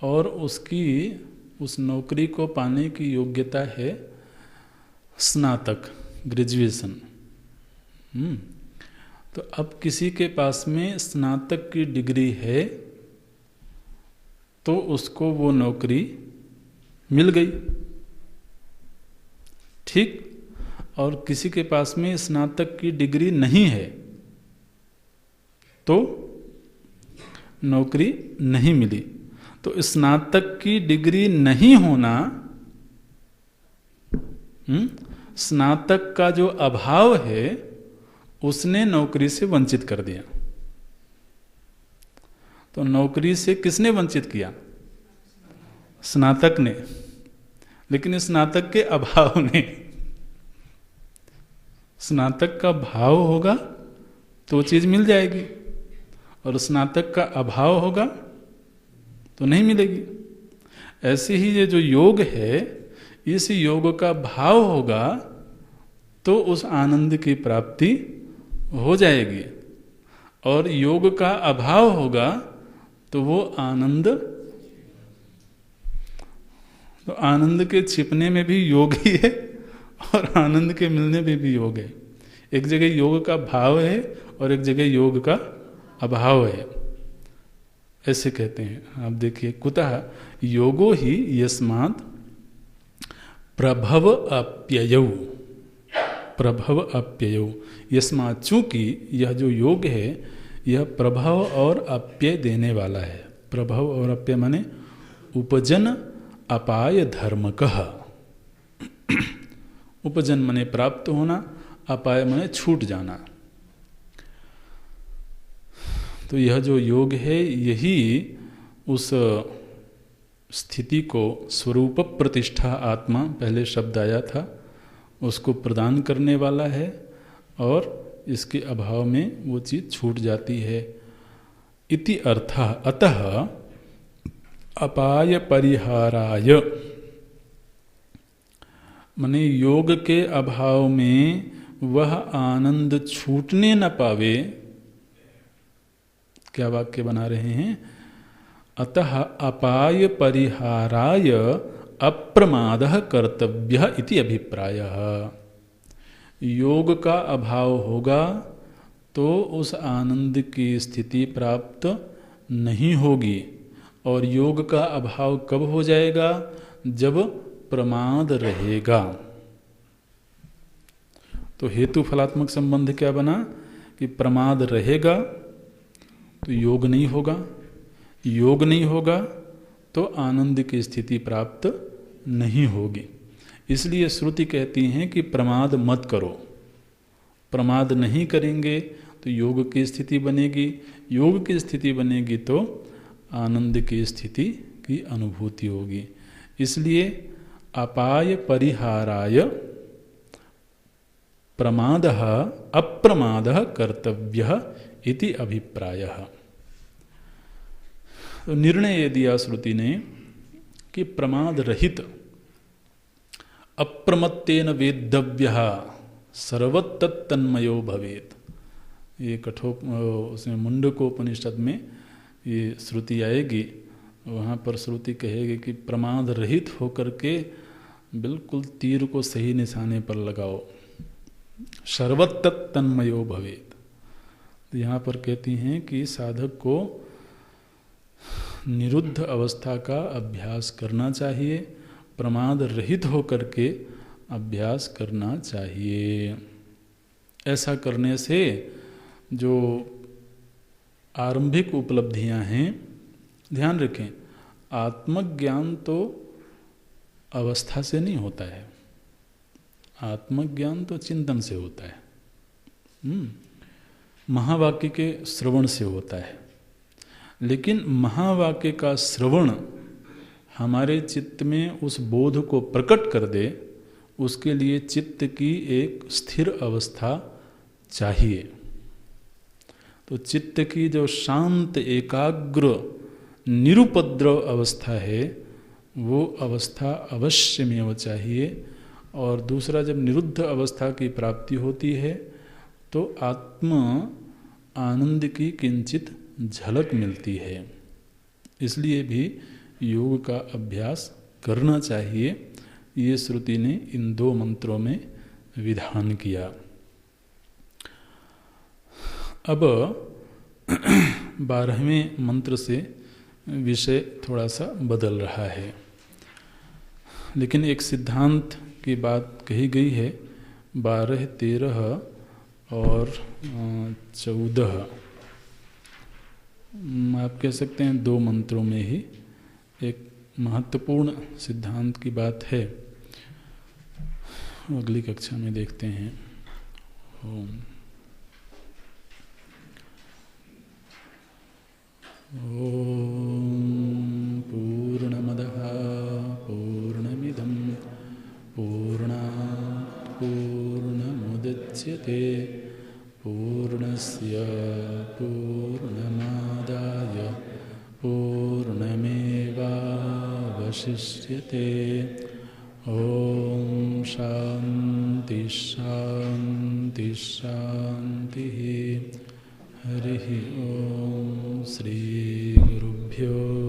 और उसकी उस नौकरी को पाने की योग्यता है स्नातक, ग्रेजुएशन। तो अब किसी के पास में स्नातक की डिग्री है तो उसको वो नौकरी मिल गई, ठीक। और किसी के पास में स्नातक की डिग्री नहीं है तो नौकरी नहीं मिली। तो स्नातक की डिग्री नहीं होना, स्नातक का जो अभाव है उसने नौकरी से वंचित कर दिया। तो नौकरी से किसने वंचित किया? स्नातक ने, लेकिन स्नातक के अभाव ने। स्नातक का भाव होगा तो चीज मिल जाएगी, और स्नातक का अभाव होगा तो नहीं मिलेगी। ऐसे ही ये जो योग है, इस योग का भाव होगा तो उस आनंद की प्राप्ति हो जाएगी, और योग का अभाव होगा तो वो आनंद, तो आनंद के छिपने में भी योग ही है और आनंद के मिलने में भी योग है। एक जगह योग का भाव है और एक जगह योग का अभाव है, ऐसे कहते हैं। आप देखिए, कुतः योगो ही यस्मात् प्रभव अप्ययौ, प्रभव अप्ययौ, यस्मात्, चूंकि यह जो योग है यह प्रभव और अप्यय देने वाला है। प्रभव और अप्यय माने उपजन अपाय धर्मकः। उपजन माने प्राप्त होना, अपाय माने छूट जाना। तो यह जो योग है यही उस स्थिति को, स्वरूप प्रतिष्ठा आत्मा पहले शब्द आया था, उसको प्रदान करने वाला है, और इसके अभाव में वो चीज छूट जाती है। इति अर्थः, अतः अपाय परिहाराय, माने योग के अभाव में वह आनंद छूटने न पावे। क्या वाक्य बना रहे हैं? अतः अपाय परिहाराय अप्रमादः कर्तव्यः इति अभिप्रायः। योग का अभाव होगा तो उस आनंद की स्थिति प्राप्त नहीं होगी, और योग का अभाव कब हो जाएगा? जब प्रमाद रहेगा। तो हेतु फलात्मक संबंध क्या बना कि प्रमाद रहेगा तो योग नहीं होगा, योग नहीं होगा तो आनंद की स्थिति प्राप्त नहीं होगी। इसलिए श्रुति कहती हैं कि प्रमाद मत करो। प्रमाद नहीं करेंगे तो योग की स्थिति बनेगी, योग की स्थिति बनेगी तो आनंद की स्थिति की अनुभूति होगी। इसलिए अपाय परिहाराय प्रमादः अप्रमादः कर्तव्यः इति अभिप्रायः। तो निर्णय ये दिया श्रुति ने कि प्रमाद रहित अप्रमत्तेन वेद्यव्यः सर्वतत्तन्मयो भवेत्। ये उसमें मुंडकोपनिषद में ये श्रुति आएगी, वहाँ पर श्रुति कहेगी कि प्रमाद रहित होकर के बिल्कुल तीर को सही निशाने पर लगाओ, सर्वतत्तन्मयो भवेत्। तो यहाँ पर कहती हैं कि साधक को निरुद्ध अवस्था का अभ्यास करना चाहिए, प्रमाद रहित होकर के अभ्यास करना चाहिए। ऐसा करने से जो आरंभिक उपलब्धियां हैं, ध्यान रखें, आत्मज्ञान तो अवस्था से नहीं होता है, आत्मज्ञान तो चिंतन से होता है, महावाक्य के श्रवण से होता है। लेकिन महावाक्य का श्रवण हमारे चित्त में उस बोध को प्रकट कर दे, उसके लिए चित्त की एक स्थिर अवस्था चाहिए। तो चित्त की जो शांत एकाग्र निरुपद्रव अवस्था है वो अवस्था अवश्य में वो चाहिए। और दूसरा, जब निरुद्ध अवस्था की प्राप्ति होती है तो आत्म आनंद की किंचित झलक मिलती है। इसलिए भी योग का अभ्यास करना चाहिए, ये श्रुति ने इन 2 मंत्रों में विधान किया। अब 12वें मंत्र से विषय थोड़ा सा बदल रहा है, लेकिन एक सिद्धांत की बात कही गई है। 12, 13 और 14 आप कह सकते हैं 2 मंत्रों में ही एक महत्वपूर्ण सिद्धांत की बात है। अगली कक्षा में देखते हैं। ओम पूर्णमदः पूर्णमिदं पूर्णात् पूर्णमुदच्यते पूर्णस्य पूर्णमादाय पूर्णमेवावशिष्यते। ॐ शान्ति शान्ति शान्तिः। हरिः ॐ। श्री गुरुभ्यो